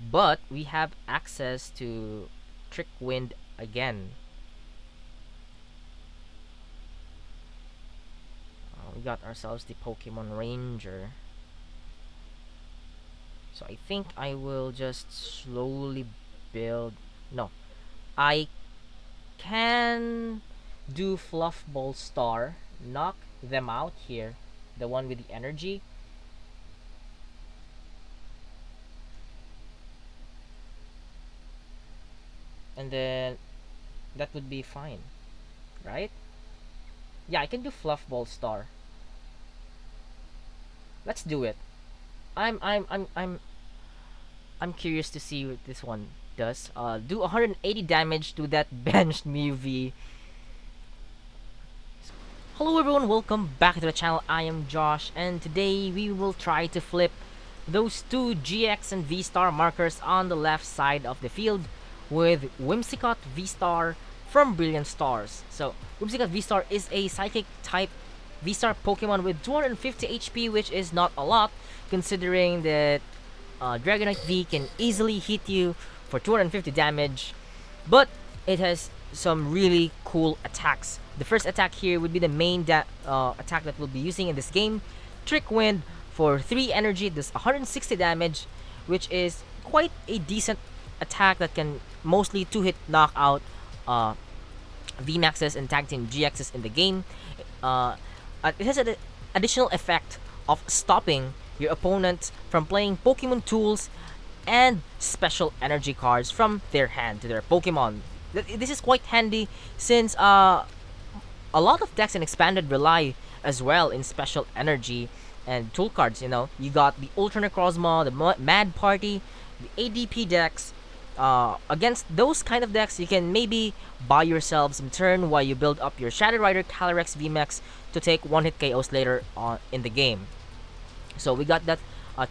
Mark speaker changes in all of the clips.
Speaker 1: but we have access to Trick Wind again. We got ourselves the Pokemon Ranger. So I think I will just slowly build. No, I can do Fluff Ball Star, knock them out here, the one with the energy, and then that would be fine, right? Yeah, I can do Fluff Ball Star. Let's do it. I'm I'm I'm I'm I'm curious to see what this one does. Do 180 damage to that benched Mew V. Hello everyone, welcome back to the channel. I am Josh, and today we will try to flip those two GX and V-Star markers on the left side of the field with Whimsicott V-Star from Brilliant Stars. So, Whimsicott V-Star is a Psychic type V-Star Pokemon with 250 HP, which is not a lot, considering that Dragonite V can easily hit you for 250 damage, but it has some really cool attacks. The first attack here would be the main attack that we'll be using in this game. Trick Wind for 3 energy, does 160 damage, which is quite a decent attack that can mostly 2-hit knock out VMAXs and Tag Team GXs in the game. It has an additional effect of stopping your opponent from playing Pokemon tools and special energy cards from their hand to their Pokemon. This is quite handy since a lot of decks in Expanded rely as well in special energy and tool cards. You know, you got the Ultra Necrozma, the Mad Party, the ADP decks. Against those kind of decks, you can maybe buy yourself some turn while you build up your Shadow Rider Calyrex VMAX to take one-hit KOs later on in the game. So we got that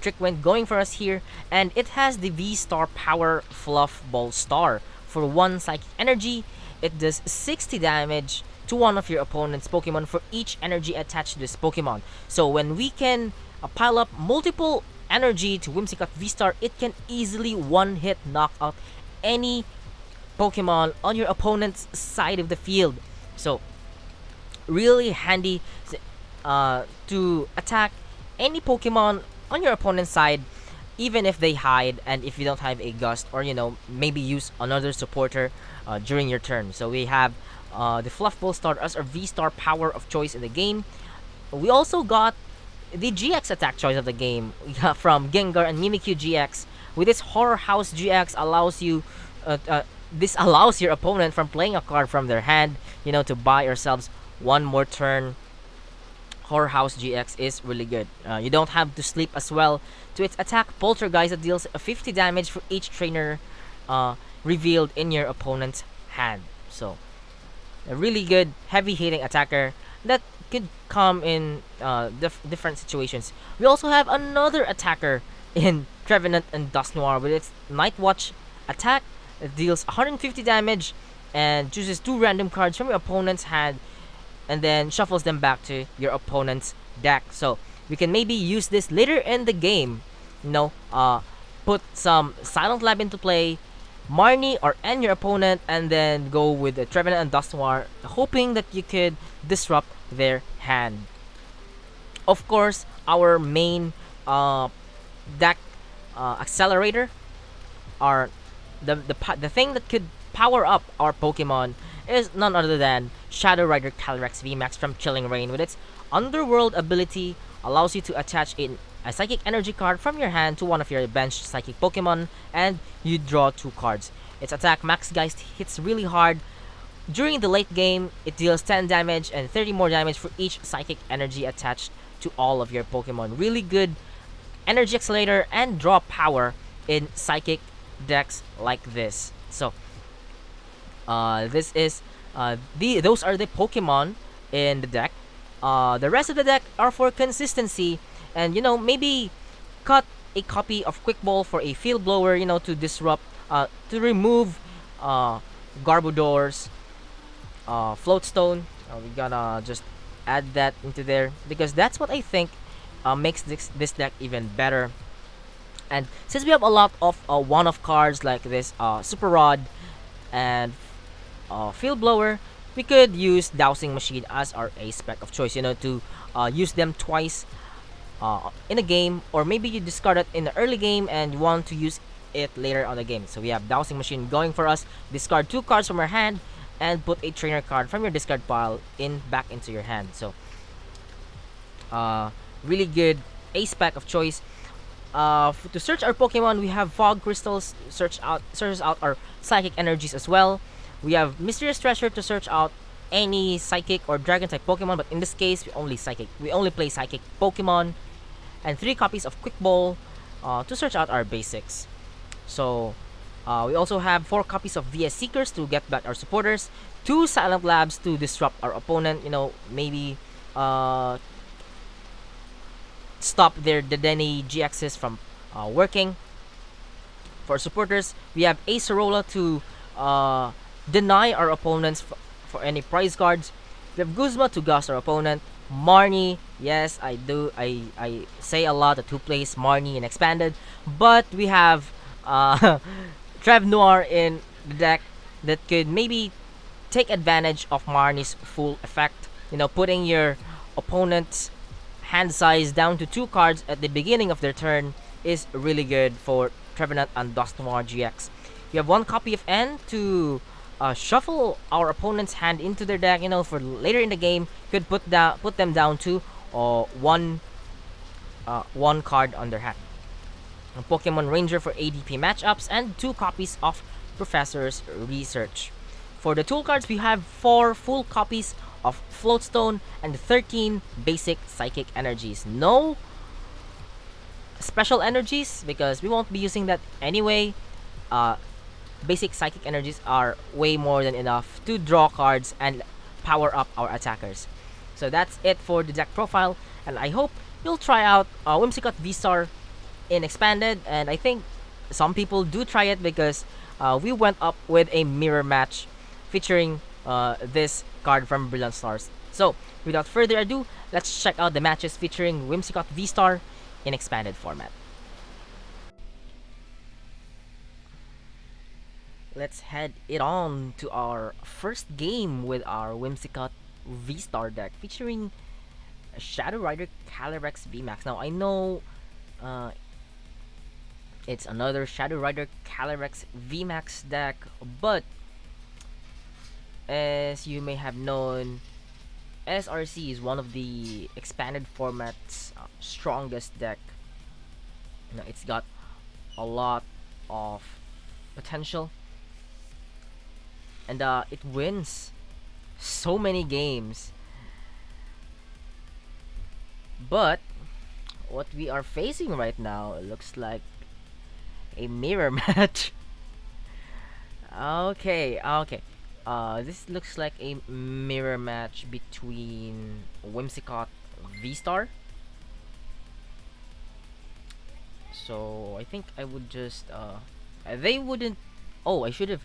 Speaker 1: Trick Wind going for us here, and it has the V-Star Power Fluff Ball Star. For 1 Psychic Energy, it does 60 damage to one of your opponent's Pokemon for each energy attached to this Pokemon. So when we can pile up multiple energy to Whimsicott V-Star, it can easily one-hit knock out any Pokemon on your opponent's side of the field. So really handy to attack any Pokemon on your opponent's side, even if they hide and if you don't have a Gust, or maybe use another supporter during your turn. So we have the Fluff Ball Star as our V-Star power of choice in the game. We also got the GX attack choice of the game from Gengar and Mimikyu GX. With its Horror House GX allows you this allows your opponent from playing a card from their hand, to buy ourselves one more turn. Horror House GX is really good. You don't have to sleep as well. To its attack Poltergeist that deals 50 damage for each trainer revealed in your opponent's hand. So a really good heavy hitting attacker that could come in different situations. We also have another attacker in Trevenant and Dusknoir with its Night Watch attack. It deals 150 damage and chooses 2 random cards from your opponent's hand and then shuffles them back to your opponent's deck. So we can maybe use this later in the game. Put some Silent Lab into play, Marnie or end your opponent, and then go with the Trevenant and Dusknoir, hoping that you could disrupt their hand. Of course, our main deck accelerator, are the thing that could power up our Pokemon, is none other than Shadow Rider Calyrex VMAX from Chilling Reign. With its Underworld ability, allows you to attach in a Psychic Energy card from your hand to one of your benched Psychic Pokemon, and you draw 2 cards. Its attack Max Geist hits really hard. During the late game, it deals 10 damage and 30 more damage for each Psychic Energy attached to all of your Pokemon. Really good Energy Accelerator and draw power in Psychic decks like this. So this is those are the Pokemon in the deck. The rest of the deck are for consistency, and maybe cut a copy of Quick Ball for a Field Blower, to disrupt, to remove Garbodor's Floatstone. We gotta just add that into there because that's what I think makes this deck even better. And since we have a lot of one-off cards like this Super Rod and Field Blower, we could use Dowsing Machine as our A spec of choice, to use them twice in a game, or maybe you discard it in the early game and you want to use it later on the game. So we have Dowsing Machine going for us. Discard 2 cards from your hand and put a trainer card from your discard pile back into your hand. So uh, really good A spec of choice. To search our Pokemon, we have Fog Crystals. Searches out our Psychic Energies as well. We have Mysterious Treasure to search out any Psychic or Dragon type Pokemon, but in this case, we only play Psychic Pokemon, and 3 copies of Quick Ball to search out our basics. So we also have 4 copies of VS Seekers to get back our supporters, 2 Silent Labs to disrupt our opponent. Maybe stop the Denny GXs from working. For supporters, we have Acerola to deny our opponents for any prize cards. We have Guzma to ghost our opponent. Marnie, yes, I do. I say a lot that who plays Marnie in Expanded, but we have Trev Noir in the deck that could maybe take advantage of Marnie's full effect. Putting your opponent's hand size down to 2 cards at the beginning of their turn is really good for Trevenant and Dust Noir GX. You have 1 copy of N to shuffle our opponent's hand into their deck. For later in the game, could put them down to one card on their hand. A Pokemon Ranger for ADP matchups, and 2 copies of Professor's Research. For the tool cards, we have 4 full copies of Floatstone and 13 basic Psychic Energies. No special energies because we won't be using that anyway. Basic Psychic Energies are way more than enough to draw cards and power up our attackers. So that's it for the deck profile, and I hope you'll try out Whimsicott VSTAR in Expanded, and I think some people do try it because we went up with a mirror match featuring this card from Brilliant Stars. So without further ado, let's check out the matches featuring Whimsicott VSTAR in Expanded format. Let's head it on to our first game with our Whimsicott V-Star deck featuring Shadow Rider Calyrex VMAX. Now I know it's another Shadow Rider Calyrex VMAX deck, but as you may have known, SRC is one of the expanded format's strongest deck. It's got a lot of potential, and it wins so many games. But what we are facing right now looks like a mirror match. Okay. This looks like a mirror match between Whimsicott V-Star. So I think I would just they wouldn't. Oh, I should have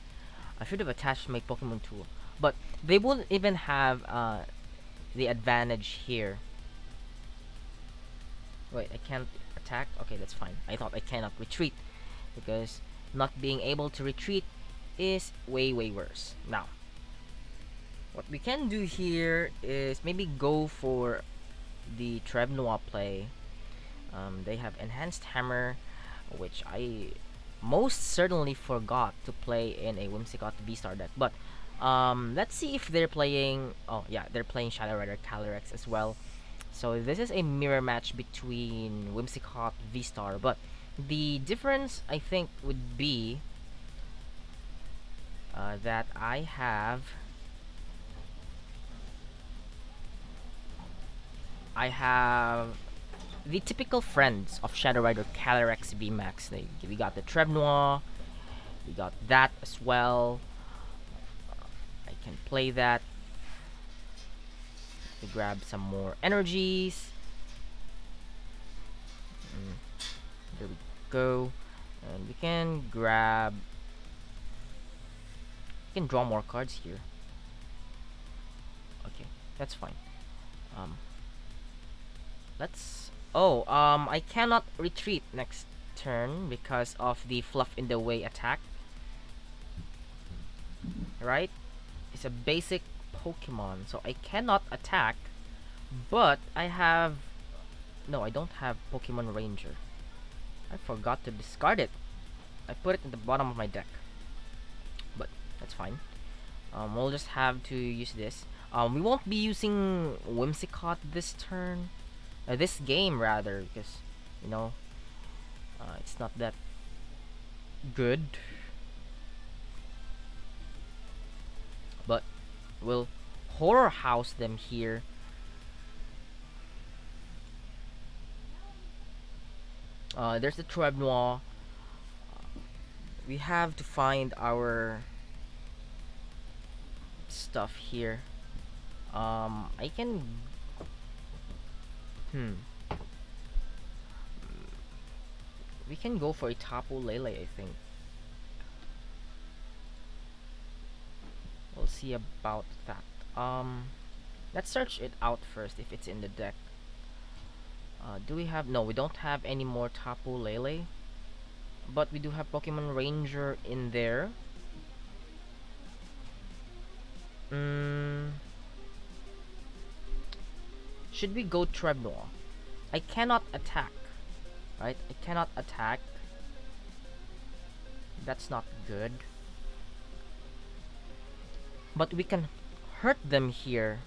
Speaker 1: attached my Pokemon tool, but they wouldn't even have the advantage here. Wait, I can't attack. Okay, that's fine. I thought I cannot retreat because not being able to retreat is way worse. Now, what we can do here is maybe go for the Trevnoa play. They have Enhanced Hammer, which I most certainly forgot to play in a Whimsicott V-Star deck. But let's see if they're playing. Oh yeah, they're playing Shadow Rider Calyrex as well. So this is a mirror match between Whimsicott V-Star, but the difference I think would be that I have the typical friends of Shadow Rider Calyrex VMAX. We got the Trevnoa, we got that as well. I can play that to grab some more energies. There we go. And we can grab. We can draw more cards here. Okay, that's fine. Let's. Oh, I cannot retreat next turn because of the fluff in the way attack. Right? It's a basic Pokemon, so I cannot attack, but I have... No, I don't have Pokemon Ranger. I forgot to discard it. I put it in the bottom of my deck. But that's fine. We'll just have to use this. We won't be using Whimsicott this turn. This game, rather, because, you know, it's not that good. But we'll Horror House them here. There's the Trebnoir. We have to find our stuff here. I can... We can go for a Tapu Lele, I think. We'll see about that. Let's search it out first if it's in the deck. Do we have... No, we don't have any more Tapu Lele. But we do have Pokemon Ranger in there. Should we go Trebnoir? I cannot attack. Right? I cannot attack. That's not good. But we can hurt them here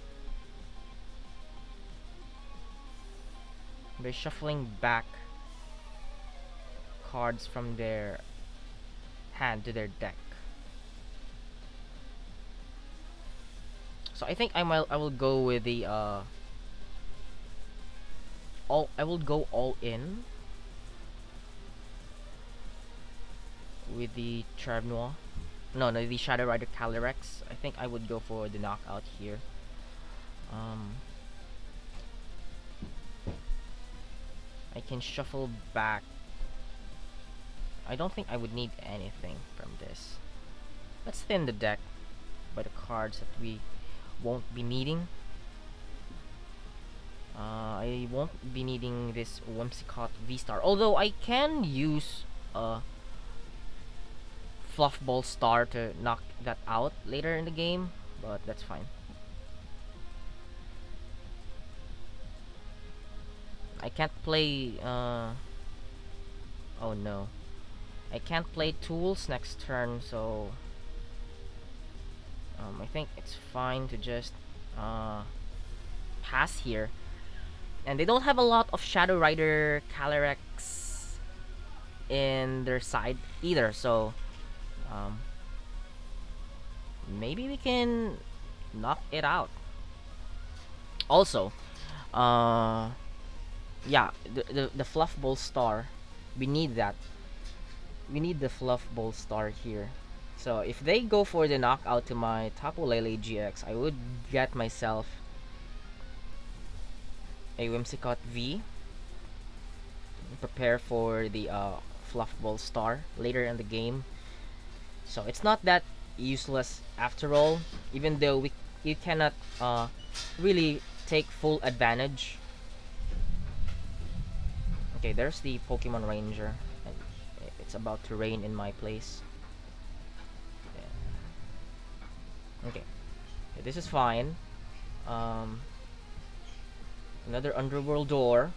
Speaker 1: by shuffling back cards from their hand to their deck. So I think I will go with the I will go all in with the Trebnoir. No, the Shadow Rider Calyrex. I think I would go for the knockout here. I can shuffle back. I don't think I would need anything from this. Let's thin the deck by the cards that we won't be needing. I won't be needing this Whimsicott VSTAR. Although I can use Fluffball Star to knock that out later in the game, but that's fine. I can't play oh no, I can't play tools next turn, so I think it's fine to just pass here. And they don't have a lot of Shadow Rider Calyrex in their side either, so maybe we can knock it out. Also, yeah, the Fluffball Star, we need that. We need the Fluffball Star here. So if they go for the knockout to my Tapu Lele GX, I would get myself a Whimsicott V. Prepare for the Fluffball Star later in the game. So it's not that useless after all, even though you cannot really take full advantage. Okay, there's the Pokemon Ranger, and it's about to rain in my place. Yeah. Okay, this is fine. Another Underworld Door.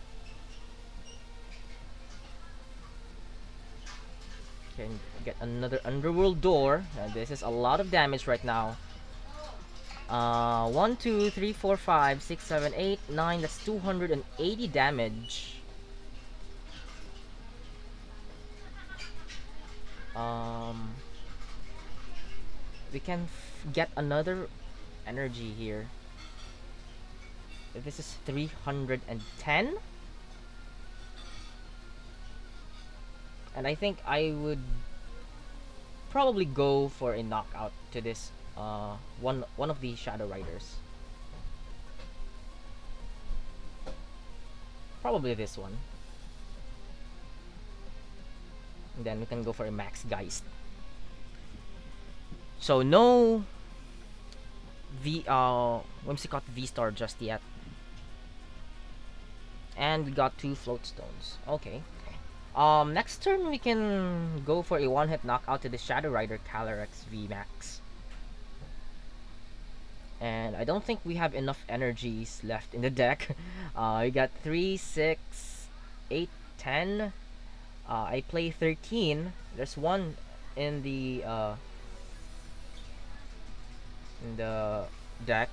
Speaker 1: Can get another Underworld Door. This is a lot of damage right now. 1, 2, 3, 4, 5, 6, 7, 8, 9. That's 280 damage. We can get another energy here. This is 310. And I think I would probably go for a knockout to this one of the Shadow Riders. Probably this one. And then we can go for a Max Geist. So no Whimsicott VSTAR just yet. And we got 2 Float Stones. Okay. Next turn we can go for a one-hit knockout to the Shadow Rider Calyrex VMAX. And I don't think we have enough energies left in the deck. We got 3, 6, 8, 10. I play 13. There's one in the deck.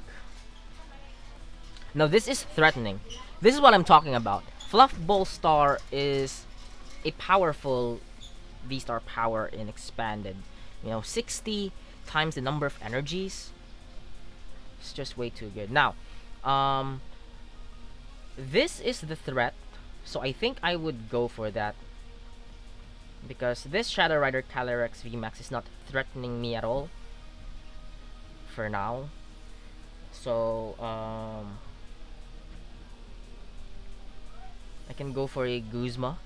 Speaker 1: Now this is threatening. This is what I'm talking about. Fluff Ball Star is a powerful V-Star power in Expanded. 60 times the number of energies. It's just way too good. Now, this is the threat, so I think I would go for that. Because this Shadow Rider Calyrex VMAX is not threatening me at all. For now. So, I can go for a Guzma.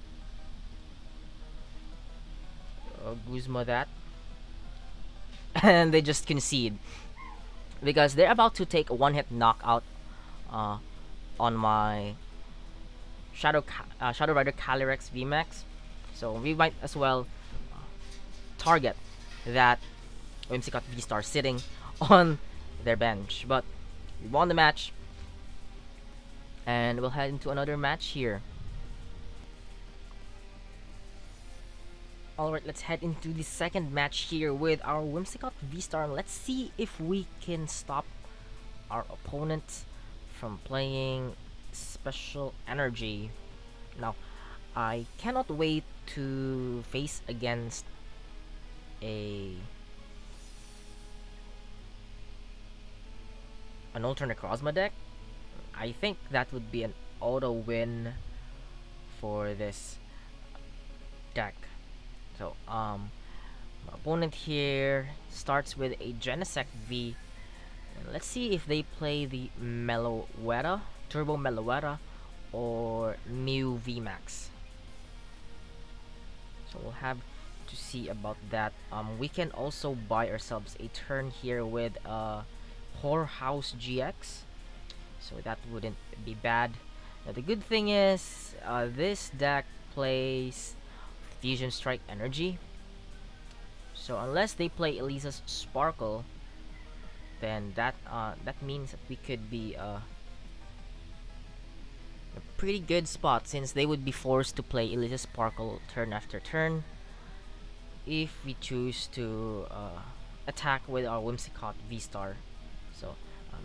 Speaker 1: Guzma that. And they just concede. Because they're about to take a one-hit knockout on my Shadow Rider Calyrex VMAX. So we might as well target that Whimsicott VSTAR sitting on their bench. But we won the match. And we'll head into another match here. Alright, let's head into the second match here with our Whimsicott VSTAR. And let's see if we can stop our opponent from playing Special Energy. Now, I cannot wait to face against an Ultra Necrozma deck. I think that would be an auto win for this deck. So, my opponent here starts with a Genesect V. And let's see if they play the Meloetta, Turbo Meloetta, or Mew VMAX. So we'll have to see about that. We can also buy ourselves a turn here with Whorehouse GX. So that wouldn't be bad. Now the good thing is, this deck plays Fusion Strike Energy. So unless they play Elisa's Sparkle, then that means that we could be a pretty good spot, since they would be forced to play Elisa's Sparkle turn after turn if we choose to attack with our Whimsicott VSTAR. So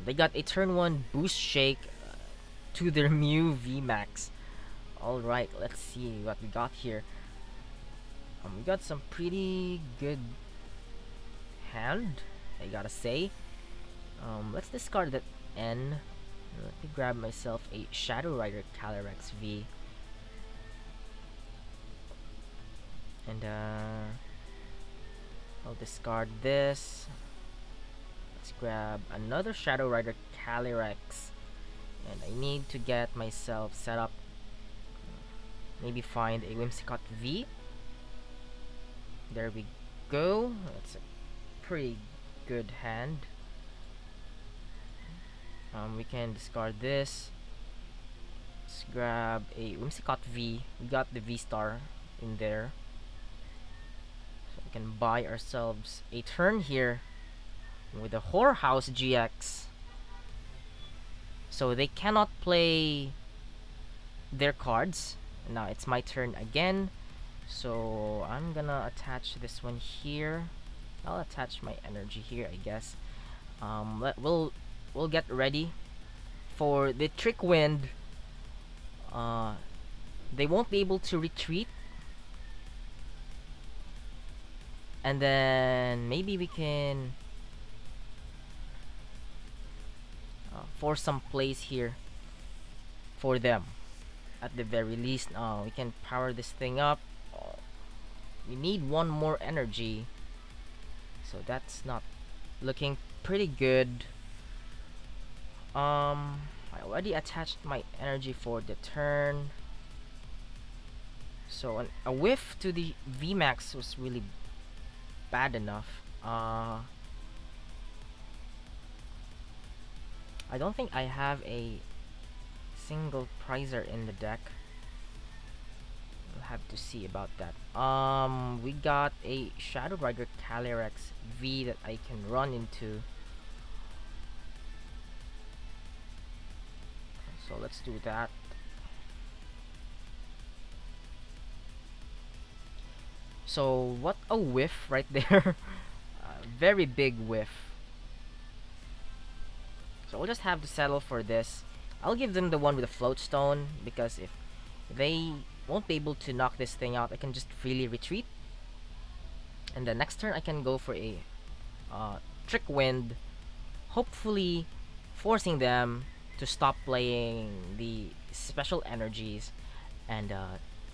Speaker 1: they got a turn 1 boost shake to their Mew VMAX. Alright, let's see what we got here. We got some pretty good hand, I gotta say. Let's discard that N. Let me grab myself a Shadow Rider Calyrex V. And I'll discard this. Let's grab another Shadow Rider Calyrex. And I need to get myself set up. Maybe find a Whimsicott V. There we go. That's a pretty good hand. We can discard this. Let's grab a Whimsicott V. We got the VSTAR in there. So we can buy ourselves a turn here with the Whorehouse GX. So they cannot play their cards. Now it's my turn again. So I'm gonna attach this one here. I'll attach my energy here, I guess. We'll get ready for the Trick Wind. They won't be able to retreat. And then maybe we can force some plays here for them. At the very least, we can power this thing up. We need one more energy, so that's not looking pretty good. I already attached my energy for the turn, so a whiff to the VMAX was really bad enough. I don't think I have a single prizer in the deck. We'll have to see about that. We got a Shadow Rider Calyrex V that I can run into. So let's do that. So what a whiff right there. Very big whiff. So we'll just have to settle for this. I'll give them the one with the float stone, because if they won't be able to knock this thing out, I can just freely retreat. And the next turn I can go for a Trick Wind, hopefully forcing them to stop playing the special energies and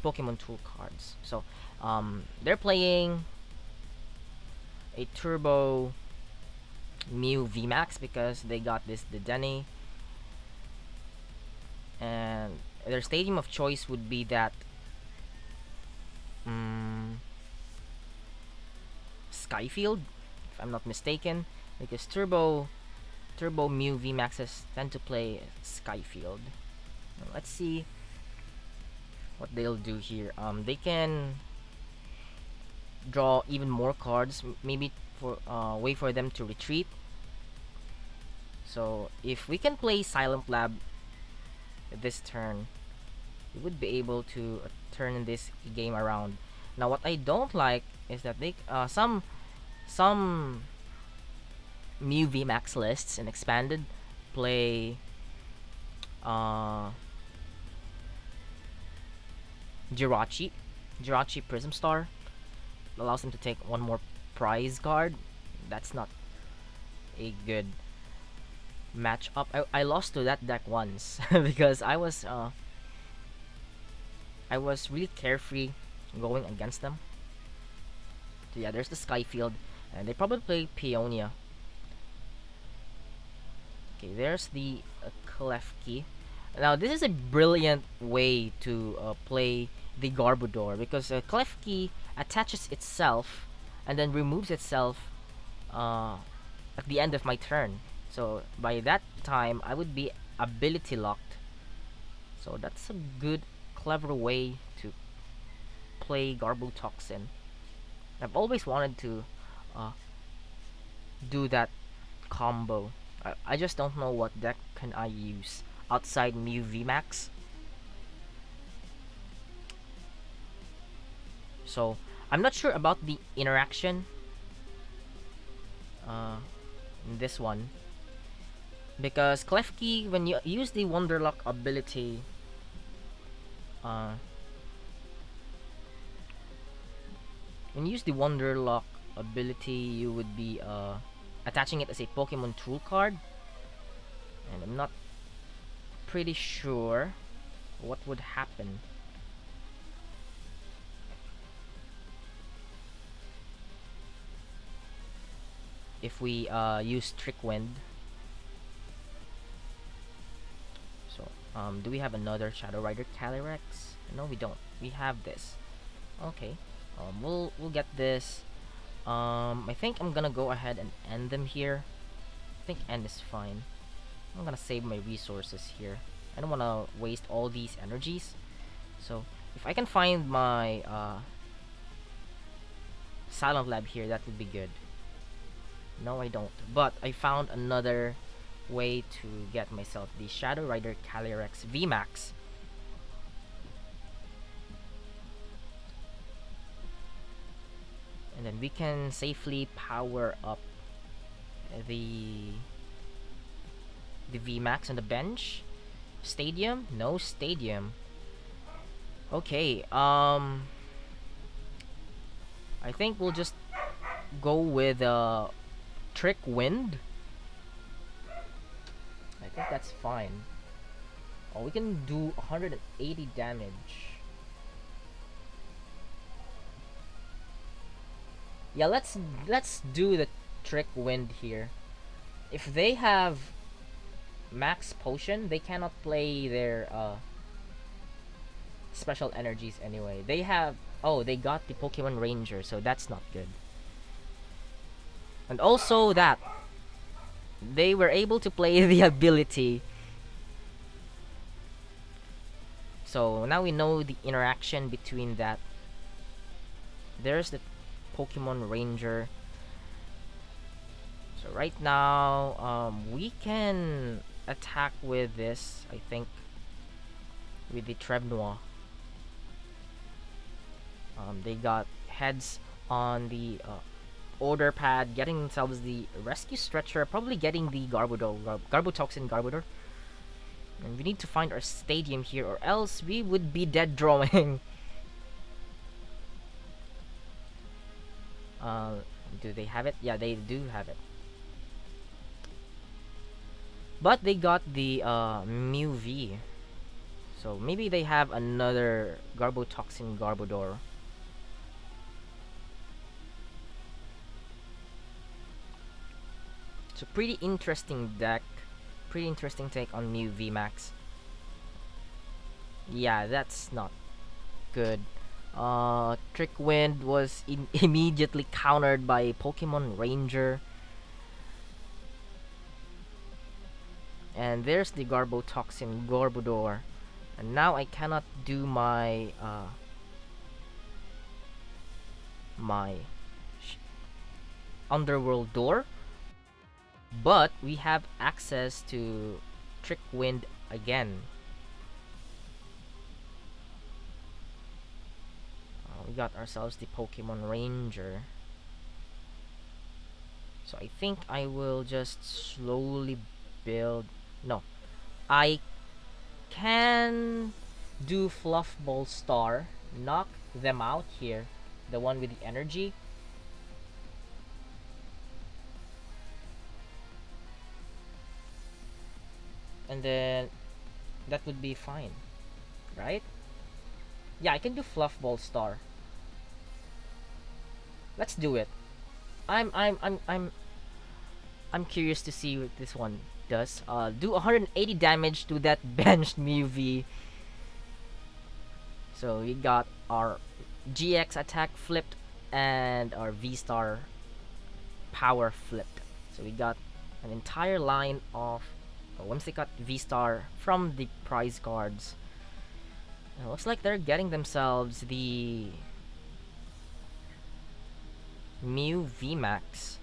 Speaker 1: Pokemon tool cards. So they're playing a Turbo Mew VMAX because they got this Dedenne, and their stadium of choice would be that Skyfield, if I'm not mistaken, because Turbo Mew VMAXs tend to play Skyfield. Let's see what they'll do here. They can draw even more cards, maybe for wait for them to retreat. So if we can play Silent Lab this turn, we would be able to turn this game around. Now what I don't like is that they some Mew VMAX lists in Expanded play Jirachi Prism Star. Allows them to take one more prize card. That's not a good matchup. I lost to that deck once because I was really carefree going against them. So yeah, there's the Skyfield, and they probably play Peonia. Okay, there's the Klefki. Now this is a brilliant way to play the Garbodor, because Klefki attaches itself and then removes itself at the end of my turn. So by that time, I would be ability locked. So that's a good, clever way to play Garbotoxin. I've always wanted to do that combo. I just don't know what deck can I use outside Mew VMAX. So I'm not sure about the interaction in this one, because Klefki, when you use the Wonderlock ability, you would be attaching it as a Pokemon tool card, and I'm not pretty sure what would happen. If we use Trick Wind. So, do we have another Shadow Rider Calyrex? No, we don't. We have this. Okay. We'll get this. I think I'm gonna go ahead and end them here. I think end is fine. I'm gonna save my resources here. I don't wanna waste all these energies. So, if I can find my Silent Lab here, that would be good. No, I don't. But I found another way to get myself the Shadow Rider Calyrex VMAX. And then we can safely power up the VMAX on the bench. Stadium? No stadium. Okay, I think we'll just go with Trick Wind. I think that's fine. Oh, we can do 180 damage. Yeah, let's do the Trick Wind here. If they have max potion, they cannot play their special energies anyway. They have, oh, they got the Pokemon Ranger, so that's not good. And also that they were able to play the ability So now we know the interaction between that. There's the Pokemon Ranger. So right now, we can attack with this, I think, with the Trebnoir. They got heads on the order pad, getting themselves the rescue stretcher, probably getting the Garbotoxin Garbodor. And we need to find our stadium here, or else we would be dead drawing. Do they have it? Yeah, they do have it. But they got the Mew V. So maybe they have another Garbotoxin Garbodor. It's a pretty interesting deck. Pretty interesting take on Mew VMAX. Yeah, that's not good. Trick Wind was immediately countered by Pokemon Ranger. And there's the Garbotoxin Garbodor. And now I cannot do my Underworld door, but we have access to Trick Wind again. We got ourselves the Pokemon Ranger. So I think I will just slowly build. No, I can do Fluff Ball Star, knock them out here, the one with the energy. And then that would be fine, right? Yeah, I can do Fluff Ball Star. Let's do it. I'm I'm I'm I'm I'm curious to see what this one does. Do 180 damage to that benched Mew V. So we got our GX attack flipped and our V-Star power flipped. So we got an entire line of Whimsicott VSTAR from the prize cards. And it looks like they're getting themselves the Mew VMAX.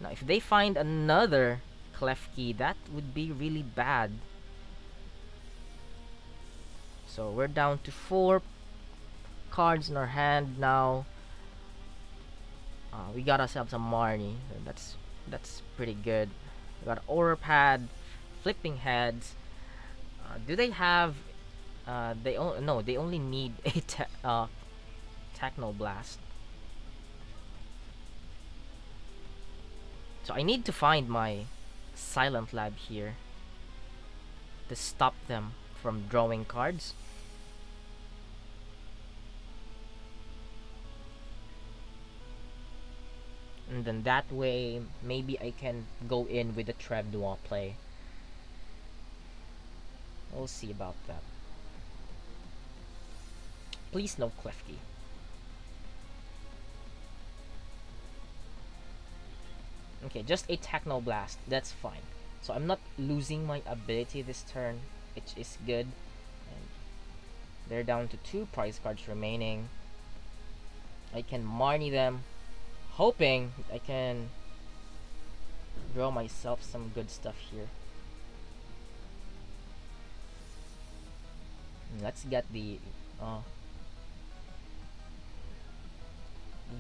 Speaker 1: Now, if they find another Klefki, that would be really bad. So we're down to 4 cards in our hand now. We got ourselves a Marnie. That's pretty good. We got Aura Pad, Flipping Heads. Do they have? No. They only need a Techno Blast. So I need to find my Silent Lab here to stop them from drawing cards. And then that way, maybe I can go in with the Trebnoir play. We'll see about that. Please no Klefki. Okay, just a Techno Blast. That's fine. So I'm not losing my ability this turn, which is good. And they're down to 2 prize cards remaining. I can Marnie them, hoping I can draw myself some good stuff here. Let's get the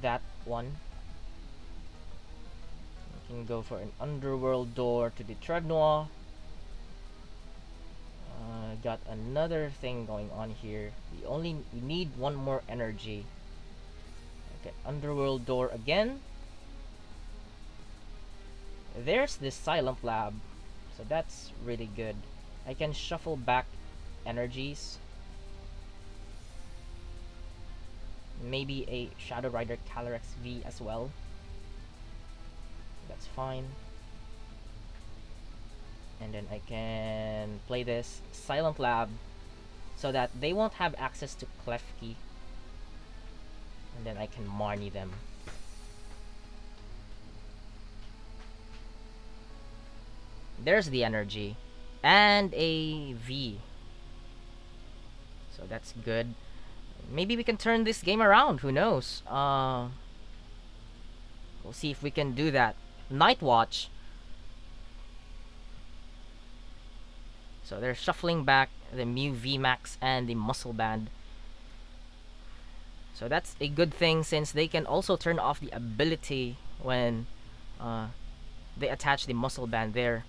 Speaker 1: that one. We can go for an Underworld door to the Trebnoir. Got another thing going on here. We need one more energy. Okay, Underworld door again. There's this Silent Lab, so that's really good. I can shuffle back energies. Maybe a Shadow Rider Calyrex V as well. That's fine. And then I can play this Silent Lab so that they won't have access to Klefki. And then I can Marnie them. There's the energy. And a V. So that's good. Maybe we can turn this game around. Who knows? We'll see if we can do that. Night Watch. So they're shuffling back the Mew VMAX and the Muscle Band. So that's a good thing since they can also turn off the ability when uh, they attach the Muscle Band there.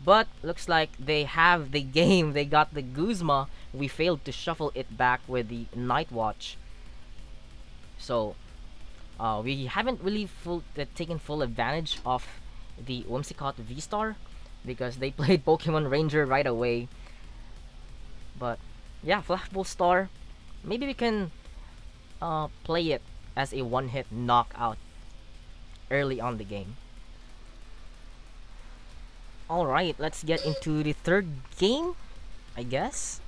Speaker 1: But looks like they have the game. They got the Guzma. We failed to shuffle it back with the Night Watch. So we haven't really taken full advantage of the Whimsicott VSTAR because they played Pokemon Ranger right away. But yeah, Flashball Star. Maybe we can play it as a one-hit knockout early on the game. Alright, let's get into the third game, I guess,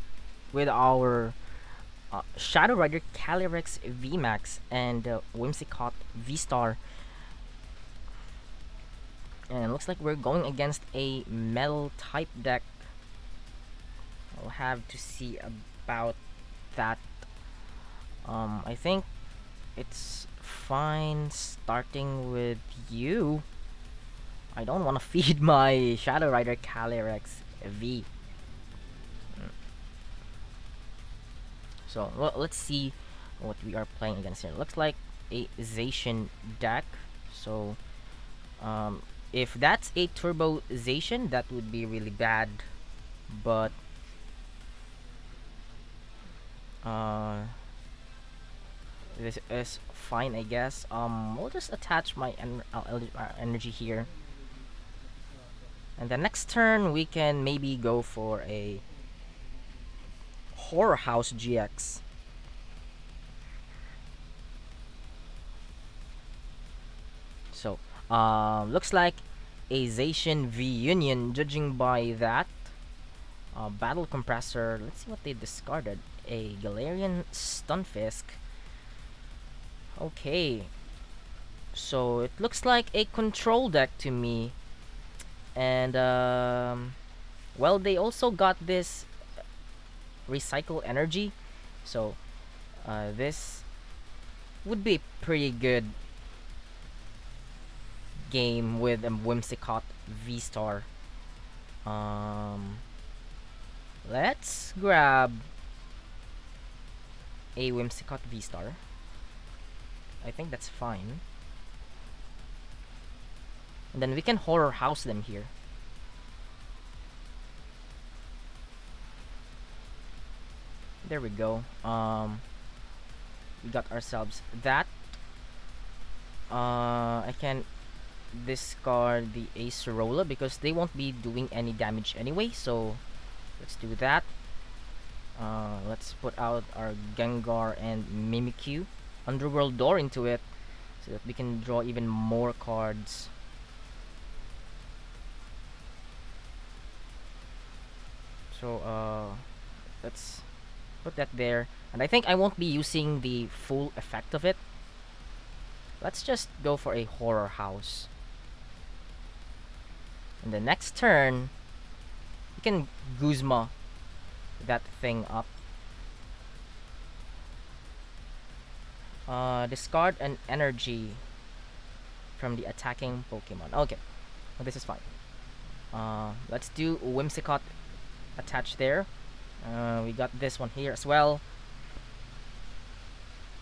Speaker 1: with our Shadow Rider Calyrex VMAX and Whimsicott VSTAR. And it looks like we're going against a metal type deck. I'll have to see about that. I think it's fine starting with you. I don't want to feed my Shadow Rider Calyrex V. So let's see what we are playing against here. Looks like a Zacian deck. So if that's a Turbo Zacian, that would be really bad. But this is fine, I guess. We'll just attach my energy here. And the next turn, we can maybe go for a Horror House GX. So, looks like a Zacian V Union, judging by that. Battle Compressor, let's see what they discarded. A Galarian Stunfisk. Okay. So, it looks like a control deck to me. And well, they also got this recycle energy, so this would be a pretty good game with a Whimsicott VSTAR. Let's grab a Whimsicott VSTAR. I think that's fine. And then we can Horror House them here. There we go. We got ourselves that. I can discard the Acerola because they won't be doing any damage anyway. So let's do that. Let's put out our Gengar and Mimikyu. Underworld Door into it so that we can draw even more cards. So let's put that there. And I think I won't be using the full effect of it. Let's just go for a Horror House. And the next turn, you can Guzma that thing up. Discard an energy from the attacking Pokemon. Okay, well, this is fine. Let's do Whimsicott attach there. We got this one here as well.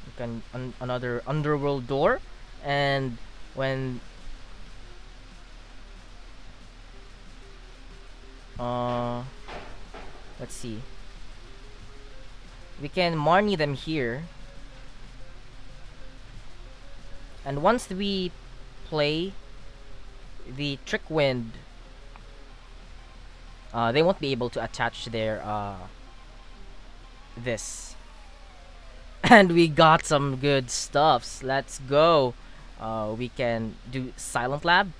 Speaker 1: We can another Underworld Door, and when let's see, we can Marnie them here, and once we play the Trick Wind, they won't be able to attach their this. And we got some good stuffs. Let's go. We can do Silent Lab,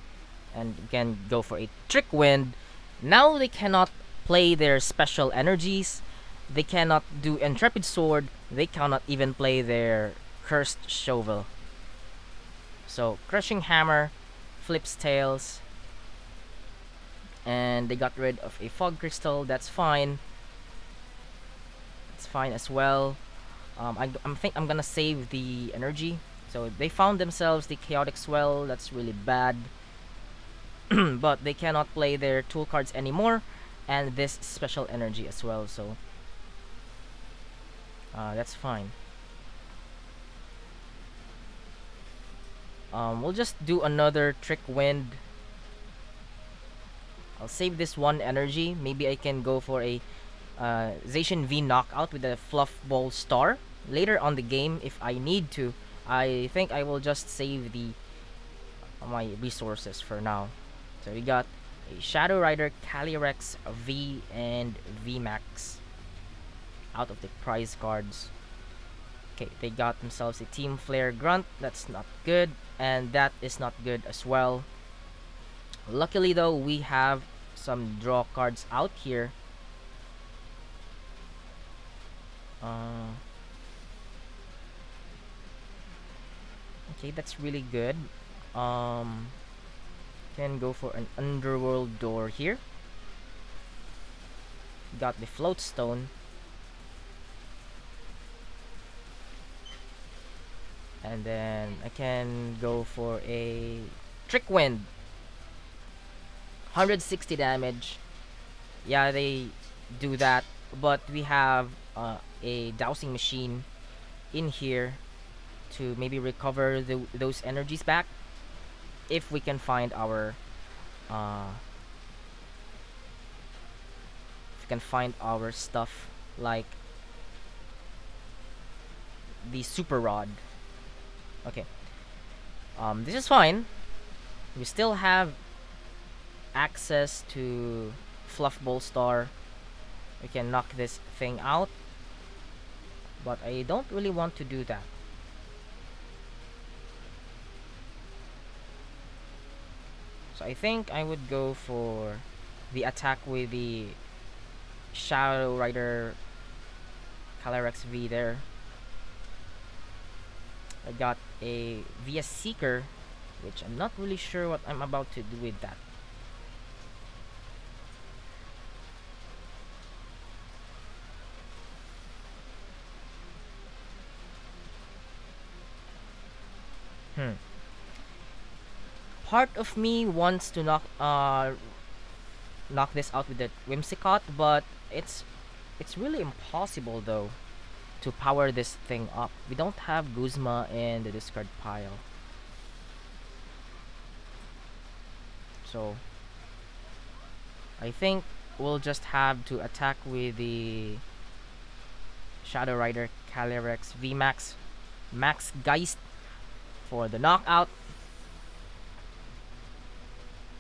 Speaker 1: and we can go for a Trick Wind. Now they cannot play their special energies. They cannot do Intrepid Sword. They cannot even play their Cursed Shovel. So Crushing Hammer, Flips Tails, and they got rid of a Fog Crystal. That's fine. That's fine as well. I'm gonna save the energy. So they found themselves the chaotic swell. That's really bad. But they cannot play their tool cards anymore, and this special energy as well. So that's fine. We'll just do another trick wind. I'll save this one energy. Maybe I can go for a Zacian V knockout with a Fluff Ball Star later on the game if I need to. I think I will just save the my resources for now. So we got a Shadow Rider Calyrex V and VMAX out of the prize cards. Okay, they got themselves a Team Flare Grunt. That's not good, and that is not good as well. Luckily though, we have some draw cards out here. Okay, that's really good. Can go for an Underworld Door here. Got the Float Stone. And then I can go for a Trick Wind. 160 damage. Yeah, they do that. But we have a Dowsing Machine in here to maybe recover those energies back. If we can find our stuff like the Super Rod. Okay. This is fine. We still have access to Fluff Ball Star. We can knock this thing out. But I don't really want to do that. So I think I would go for the attack with the Shadow Rider Calyrex V there. I got a VS Seeker, which I'm not really sure what I'm about to do with that. Part of me wants to knock this out with the Whimsicott, but it's really impossible though to power this thing up. We don't have Guzma in the discard pile. So I think we'll just have to attack with the Shadow Rider Calyrex VMAX Max Geist for the knockout.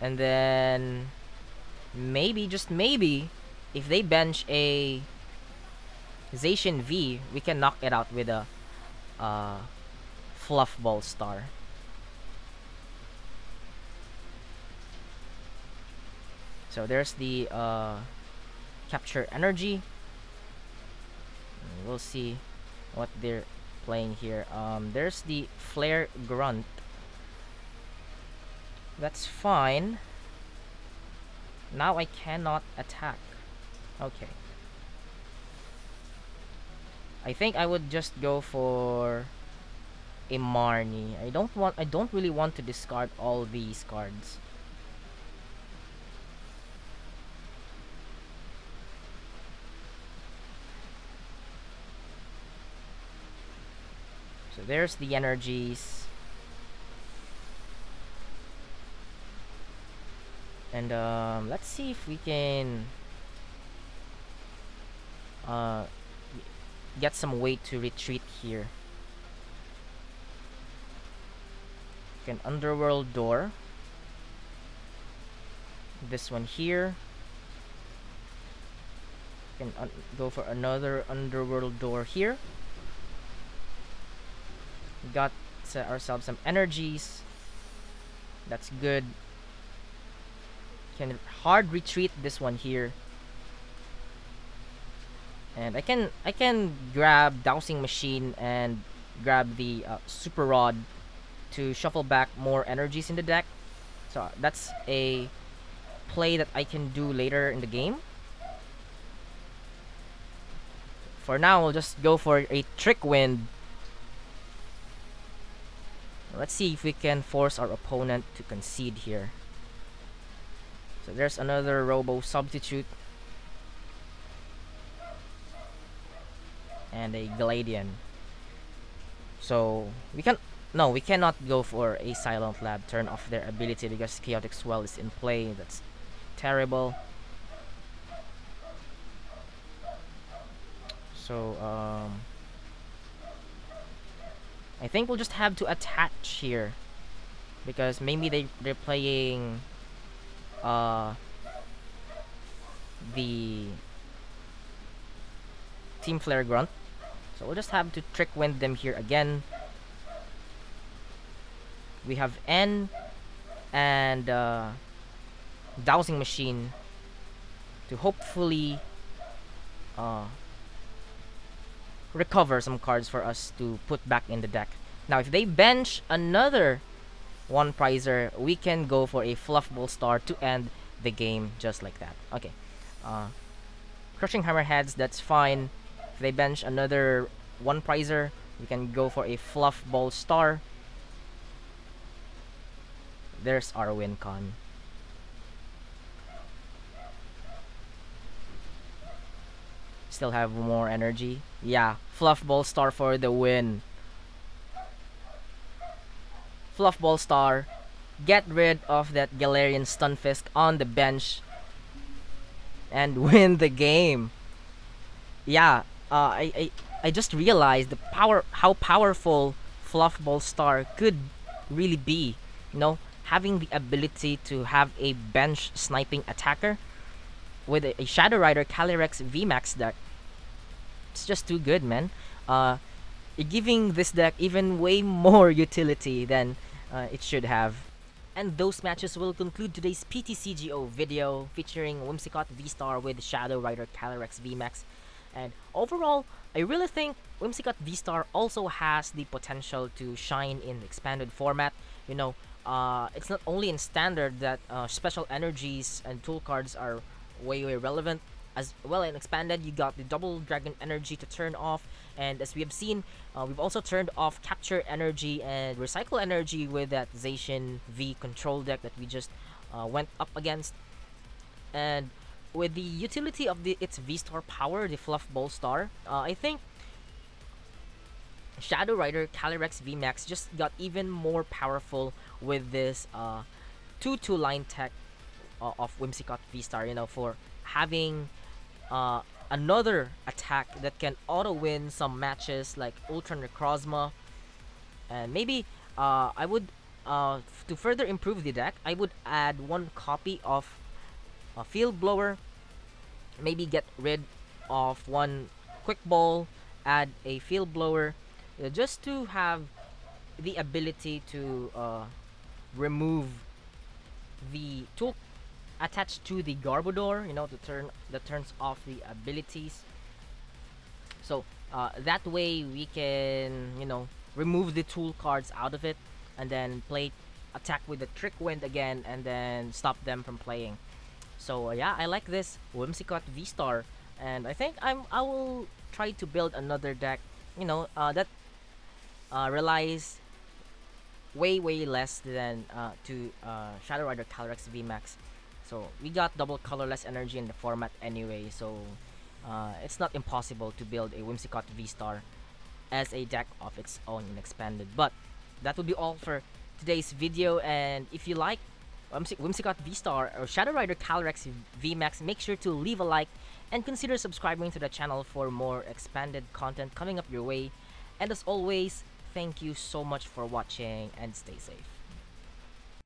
Speaker 1: And then maybe, just maybe, if they bench a Zacian V, we can knock it out with a Fluff Ball Star. So there's the capture energy. We'll see what they're playing here. There's the Flare Grunt. That's fine. Now I cannot attack. Okay. I think I would just go for a Marnie. I don't really want to discard all these cards. So there's the energies. And let's see if we can get some way to retreat here. An Underworld Door. This one here. Can go for another Underworld Door here. Got ourselves some energies. That's good. Can hard retreat this one here. And I can grab Dowsing Machine and grab the Super Rod to shuffle back more energies in the deck. So that's a play that I can do later in the game for now, we'll just go for a Trick Wind. Let's see if we can force our opponent to concede here. So there's another Robo Substitute. And a Galarian. So we can we cannot go for a Silent Lab, turn off their ability because Chaotic Swell is in play. That's terrible. So I think we'll just have to attach here because maybe they're playing the Team Flare Grunt. So we'll just have to Trick Wind them here again. We have N and Dowsing Machine to hopefully recover some cards for us to put back in the deck. Now, if they bench another one prizer, we can go for a Fluffball Star to end the game just like that. Okay. Crushing Hammerheads, that's fine. If they bench another one prizer, we can go for a Fluffball Star. There's our win con. Still have more energy. Yeah, Fluffball Star for the win. Fluffball Star. Get rid of that Galarian Stunfisk on the bench. And win the game. Yeah, I just realized how powerful Fluffball Star could really be. You know, having the ability to have a bench sniping attacker with a Shadow Rider Calyrex VMAX deck. It's just too good, man. Giving this deck even way more utility than it should have. And those matches will conclude today's PTCGO video featuring Whimsicott VSTAR with Shadow Rider Calyrex VMAX. And overall, I really think Whimsicott VSTAR also has the potential to shine in the expanded format. You know, it's not only in standard that special energies and tool cards are way relevant. As well, in expanded, you got the double dragon energy to turn off, and as we have seen, we've also turned off capture energy and recycle energy with that Zacian V control deck that we just went up against. And with the utility of its V-Star power, the Fluffball Star, I think Shadow Rider Calyrex VMAX just got even more powerful with this 2-2 line tech of Whimsicott VSTAR, you know, for having another attack that can auto-win some matches like Ultra Necrozma. And maybe I would, to further improve the deck, I would add one copy of a Field Blower, maybe get rid of one Quick Ball, add a Field Blower, just to have the ability to remove the tool attached to the Garbodor, you know, that turns off the abilities. So that way we can, you know, remove the tool cards out of it and then play attack with the Trick Wind again and then stop them from playing. So yeah, I like this Whimsicott VSTAR, and I think I will try to build another deck, you know, that relies way less than to Shadow Rider Calyrex VMAX. So we got double colorless energy in the format anyway, so it's not impossible to build a Whimsicott VSTAR as a deck of its own in expanded. But that will be all for today's video, and if you like Whimsicott VSTAR or Shadow Rider Calyrex VMAX, make sure to leave a like and consider subscribing to the channel for more expanded content coming up your way. And as always, thank you so much for watching and stay safe.